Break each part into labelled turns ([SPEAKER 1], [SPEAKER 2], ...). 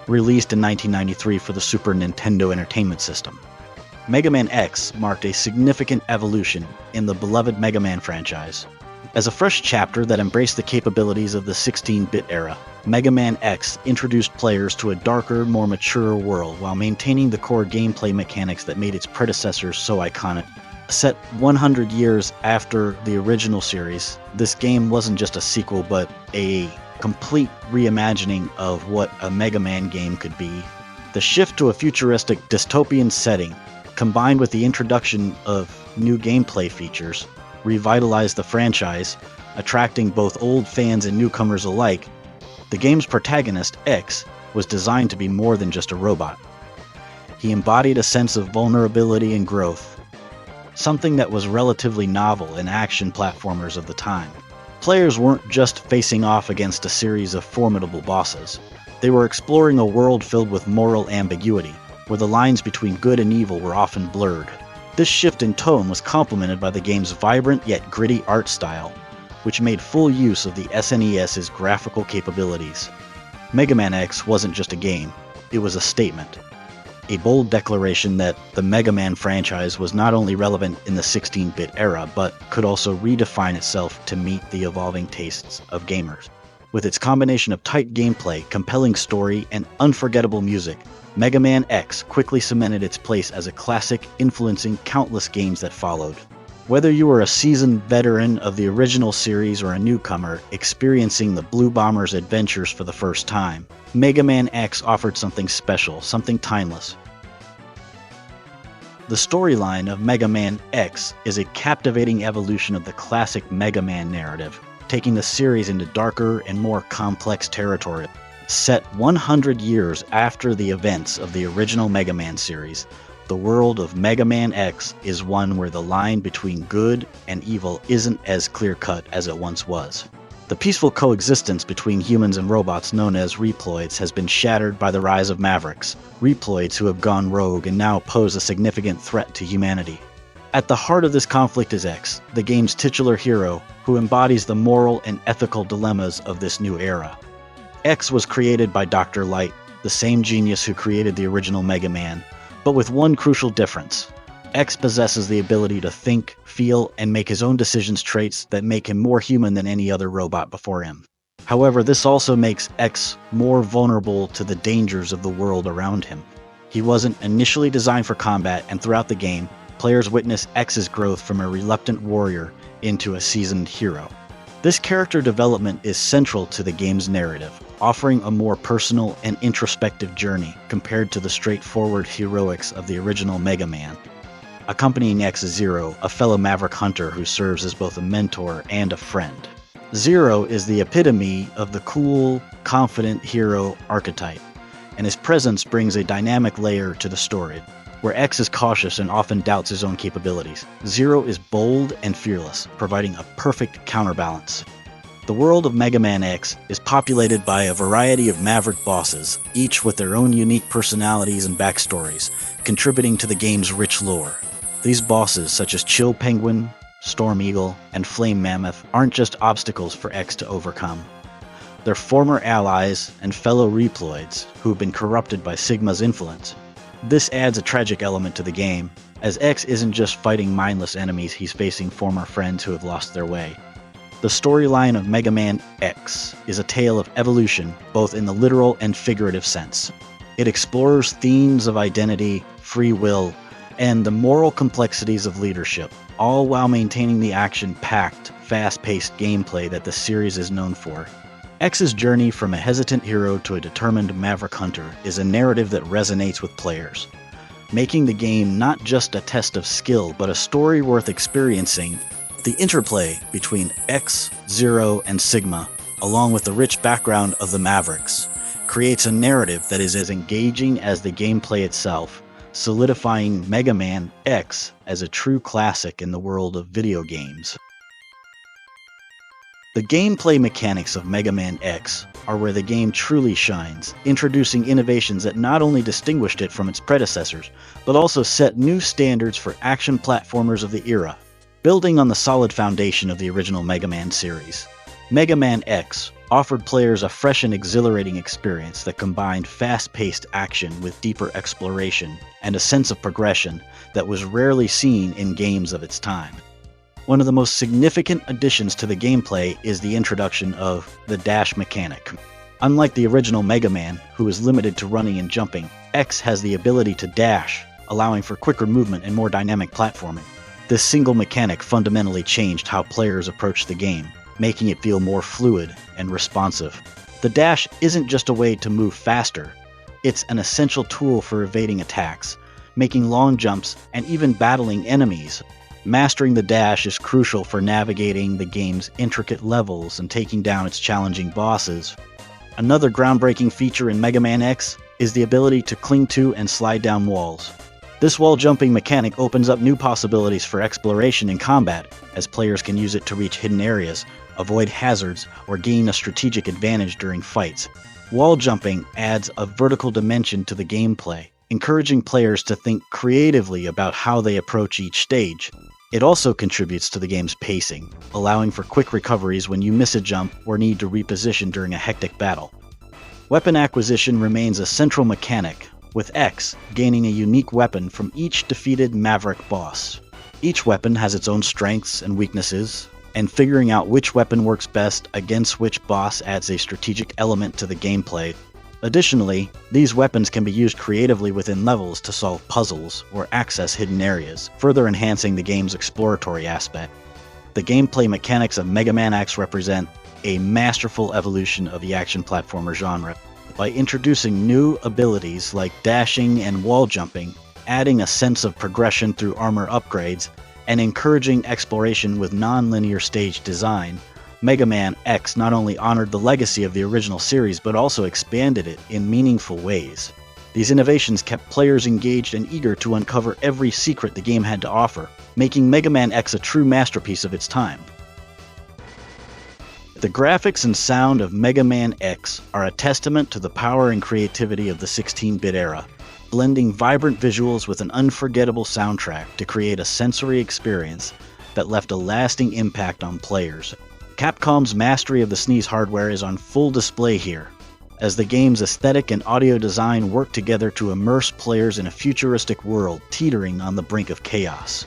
[SPEAKER 1] released in 1993 for the Super Nintendo Entertainment System. Mega Man X marked a significant evolution in the beloved Mega Man franchise. As a fresh chapter that embraced the capabilities of the 16-bit era, Mega Man X introduced players to a darker, more mature world while maintaining the core gameplay mechanics that made its predecessors so iconic. Set 100 years after the original series, this game wasn't just a sequel but a complete reimagining of what a Mega Man game could be. The shift to a futuristic dystopian setting, combined with the introduction of new gameplay features, revitalized the franchise, attracting both old fans and newcomers alike. The game's protagonist, X, was designed to be more than just a robot. He embodied a sense of vulnerability and growth, something that was relatively novel in action platformers of the time. Players weren't just facing off against a series of formidable bosses. They were exploring a world filled with moral ambiguity, where the lines between good and evil were often blurred. This shift in tone was complemented by the game's vibrant yet gritty art style, which made full use of the SNES's graphical capabilities. Mega Man X wasn't just a game, it was a statement. A bold declaration that the Mega Man franchise was not only relevant in the 16-bit era, but could also redefine itself to meet the evolving tastes of gamers. With its combination of tight gameplay, compelling story, and unforgettable music, Mega Man X quickly cemented its place as a classic, influencing countless games that followed. Whether you were a seasoned veteran of the original series or a newcomer experiencing the Blue Bomber's adventures for the first time, Mega Man X offered something special, something timeless. The storyline of Mega Man X is a captivating evolution of the classic Mega Man narrative, taking the series into darker and more complex territory. Set 100 years after the events of the original Mega Man series, the world of Mega Man X is one where the line between good and evil isn't as clear-cut as it once was. The peaceful coexistence between humans and robots known as Reploids has been shattered by the rise of Mavericks, Reploids who have gone rogue and now pose a significant threat to humanity. At the heart of this conflict is X, the game's titular hero, who embodies the moral and ethical dilemmas of this new era. X was created by Dr. Light, the same genius who created the original Mega Man, but with one crucial difference. X possesses the ability to think, feel, and make his own decisions, traits that make him more human than any other robot before him. However, this also makes X more vulnerable to the dangers of the world around him. He wasn't initially designed for combat, and throughout the game, players witness X's growth from a reluctant warrior into a seasoned hero. This character development is central to the game's narrative, offering a more personal and introspective journey compared to the straightforward heroics of the original Mega Man. Accompanying X is Zero, a fellow Maverick hunter who serves as both a mentor and a friend. Zero is the epitome of the cool, confident hero archetype, and his presence brings a dynamic layer to the story. Where X is cautious and often doubts his own capabilities, Zero is bold and fearless, providing a perfect counterbalance. The world of Mega Man X is populated by a variety of Maverick bosses, each with their own unique personalities and backstories, contributing to the game's rich lore. These bosses, such as Chill Penguin, Storm Eagle, and Flame Mammoth, aren't just obstacles for X to overcome. They're former allies and fellow Reploids who have been corrupted by Sigma's influence. This adds a tragic element to the game, as X isn't just fighting mindless enemies, he's facing former friends who have lost their way. The storyline of Mega Man X is a tale of evolution, both in the literal and figurative sense. It explores themes of identity, free will, and the moral complexities of leadership, all while maintaining the action-packed, fast-paced gameplay that the series is known for. X's journey from a hesitant hero to a determined Maverick hunter is a narrative that resonates with players, making the game not just a test of skill, but a story worth experiencing. The interplay between X, Zero, and Sigma, along with the rich background of the Mavericks, creates a narrative that is as engaging as the gameplay itself, solidifying Mega Man X as a true classic in the world of video games. The gameplay mechanics of Mega Man X are where the game truly shines, introducing innovations that not only distinguished it from its predecessors, but also set new standards for action platformers of the era. Building on the solid foundation of the original Mega Man series, Mega Man X offered players a fresh and exhilarating experience that combined fast-paced action with deeper exploration and a sense of progression that was rarely seen in games of its time. One of the most significant additions to the gameplay is the introduction of the dash mechanic. Unlike the original Mega Man, who is limited to running and jumping, X has the ability to dash, allowing for quicker movement and more dynamic platforming. This single mechanic fundamentally changed how players approach the game, making it feel more fluid and responsive. The dash isn't just a way to move faster, it's an essential tool for evading attacks, making long jumps, and even battling enemies. Mastering the dash is crucial for navigating the game's intricate levels and taking down its challenging bosses. Another groundbreaking feature in Mega Man X is the ability to cling to and slide down walls. This wall jumping mechanic opens up new possibilities for exploration and combat, as players can use it to reach hidden areas, avoid hazards, or gain a strategic advantage during fights. Wall jumping adds a vertical dimension to the gameplay, encouraging players to think creatively about how they approach each stage. It also contributes to the game's pacing, allowing for quick recoveries when you miss a jump or need to reposition during a hectic battle. Weapon acquisition remains a central mechanic, with X gaining a unique weapon from each defeated Maverick boss. Each weapon has its own strengths and weaknesses, and figuring out which weapon works best against which boss adds a strategic element to the gameplay. Additionally, these weapons can be used creatively within levels to solve puzzles or access hidden areas, further enhancing the game's exploratory aspect. The gameplay mechanics of Mega Man X represent a masterful evolution of the action platformer genre. By introducing new abilities like dashing and wall jumping, adding a sense of progression through armor upgrades, and encouraging exploration with non-linear stage design, Mega Man X not only honored the legacy of the original series, but also expanded it in meaningful ways. These innovations kept players engaged and eager to uncover every secret the game had to offer, making Mega Man X a true masterpiece of its time. The graphics and sound of Mega Man X are a testament to the power and creativity of the 16-bit era, blending vibrant visuals with an unforgettable soundtrack to create a sensory experience that left a lasting impact on players. Capcom's mastery of the SNES hardware is on full display here, as the game's aesthetic and audio design work together to immerse players in a futuristic world teetering on the brink of chaos.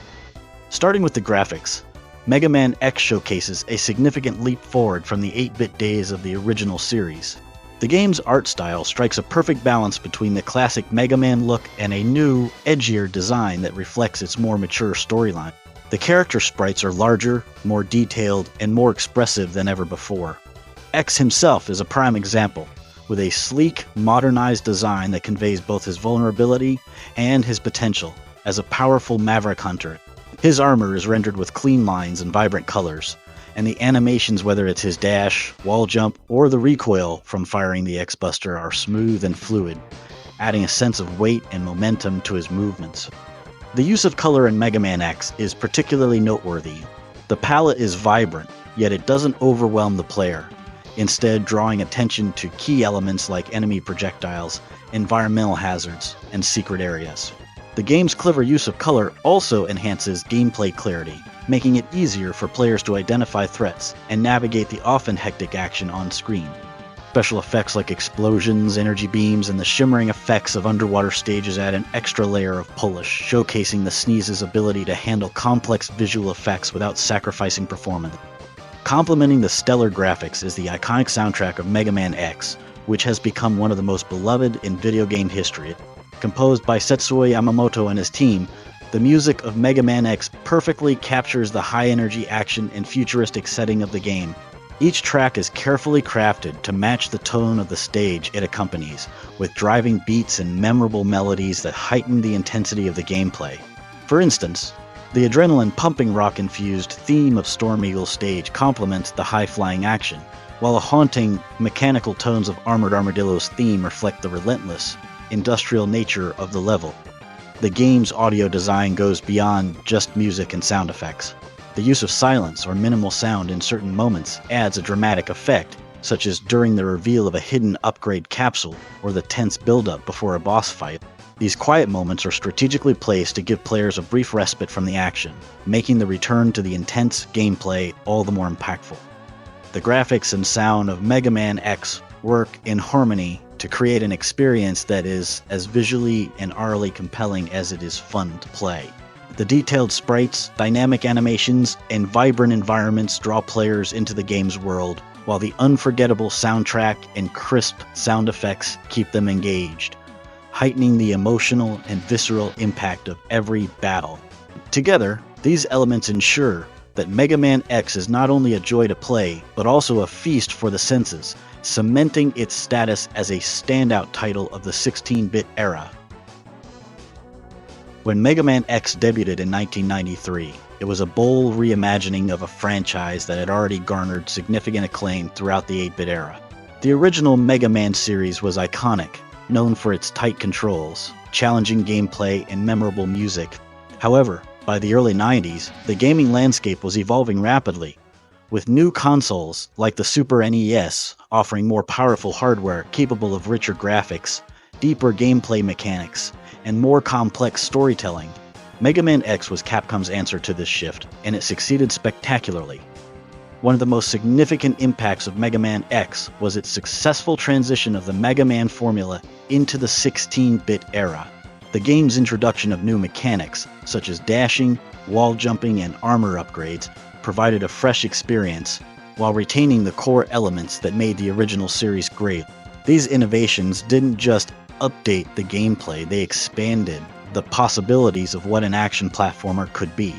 [SPEAKER 1] Starting with the graphics, Mega Man X showcases a significant leap forward from the 8-bit days of the original series. The game's art style strikes a perfect balance between the classic Mega Man look and a new, edgier design that reflects its more mature storyline. The character sprites are larger, more detailed, and more expressive than ever before. X himself is a prime example, with a sleek, modernized design that conveys both his vulnerability and his potential as a powerful Maverick hunter. His armor is rendered with clean lines and vibrant colors, and the animations, whether it's his dash, wall jump, or the recoil from firing the X-Buster, are smooth and fluid, adding a sense of weight and momentum to his movements. The use of color in Mega Man X is particularly noteworthy. The palette is vibrant, yet it doesn't overwhelm the player, instead drawing attention to key elements like enemy projectiles, environmental hazards, and secret areas. The game's clever use of color also enhances gameplay clarity, making it easier for players to identify threats and navigate the often hectic action on screen. Special effects like explosions, energy beams, and the shimmering effects of underwater stages add an extra layer of polish, showcasing the SNES's ability to handle complex visual effects without sacrificing performance. Complementing the stellar graphics is the iconic soundtrack of Mega Man X, which has become one of the most beloved in video game history. Composed by Setsuo Yamamoto and his team, the music of Mega Man X perfectly captures the high-energy action and futuristic setting of the game. Each track is carefully crafted to match the tone of the stage it accompanies, with driving beats and memorable melodies that heighten the intensity of the gameplay. For instance, the adrenaline-pumping rock-infused theme of Storm Eagle's stage complements the high-flying action, while the haunting, mechanical tones of Armored Armadillo's theme reflect the relentless, industrial nature of the level. The game's audio design goes beyond just music and sound effects. The use of silence or minimal sound in certain moments adds a dramatic effect, such as during the reveal of a hidden upgrade capsule or the tense build-up before a boss fight. These quiet moments are strategically placed to give players a brief respite from the action, making the return to the intense gameplay all the more impactful. The graphics and sound of Mega Man X work in harmony to create an experience that is as visually and aurally compelling as it is fun to play. The detailed sprites, dynamic animations, and vibrant environments draw players into the game's world, while the unforgettable soundtrack and crisp sound effects keep them engaged, heightening the emotional and visceral impact of every battle. Together, these elements ensure that Mega Man X is not only a joy to play, but also a feast for the senses, cementing its status as a standout title of the 16-bit era. When Mega Man X debuted in 1993, it was a bold reimagining of a franchise that had already garnered significant acclaim throughout the 8-bit era. The original Mega Man series was iconic, known for its tight controls, challenging gameplay, and memorable music. However, by the early 90s, the gaming landscape was evolving rapidly, with new consoles like the Super NES offering more powerful hardware capable of richer graphics, deeper gameplay mechanics, and more complex storytelling. Mega Man X was Capcom's answer to this shift, and it succeeded spectacularly. One of the most significant impacts of Mega Man X was its successful transition of the Mega Man formula into the 16-bit era. The game's introduction of new mechanics, such as dashing, wall jumping, and armor upgrades, provided a fresh experience, while retaining the core elements that made the original series great. These innovations didn't just update the gameplay, they expanded the possibilities of what an action platformer could be.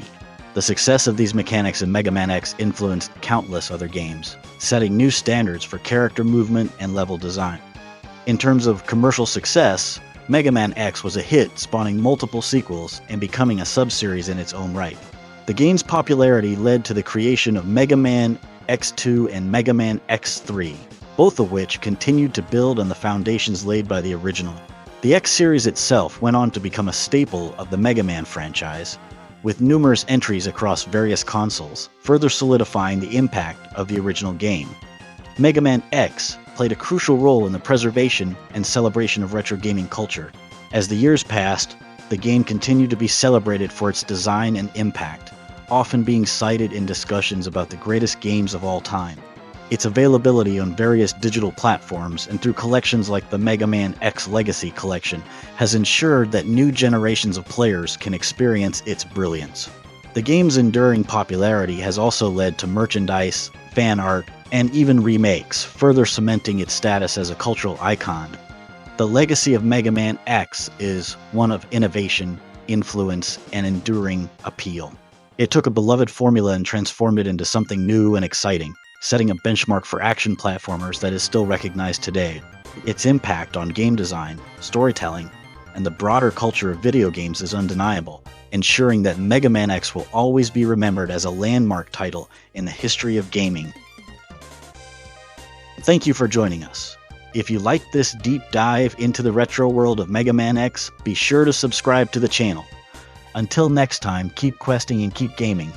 [SPEAKER 1] The success of these mechanics in Mega Man X influenced countless other games, setting new standards for character movement and level design. In terms of commercial success, Mega Man X was a hit, spawning multiple sequels and becoming a sub-series in its own right. The game's popularity led to the creation of Mega Man X2 and Mega Man X3, both of which continued to build on the foundations laid by the original. The X series itself went on to become a staple of the Mega Man franchise, with numerous entries across various consoles, further solidifying the impact of the original game. Mega Man X played a crucial role in the preservation and celebration of retro gaming culture. As the years passed, the game continued to be celebrated for its design and impact, often being cited in discussions about the greatest games of all time. Its availability on various digital platforms and through collections like the Mega Man X Legacy Collection has ensured that new generations of players can experience its brilliance. The game's enduring popularity has also led to merchandise, fan art, and even remakes, further cementing its status as a cultural icon. The legacy of Mega Man X is one of innovation, influence, and enduring appeal. It took a beloved formula and transformed it into something new and exciting, setting a benchmark for action platformers that is still recognized today. Its impact on game design, storytelling, and the broader culture of video games is undeniable, ensuring that Mega Man X will always be remembered as a landmark title in the history of gaming. Thank you for joining us. If you liked this deep dive into the retro world of Mega Man X, be sure to subscribe to the channel. Until next time, keep questing and keep gaming.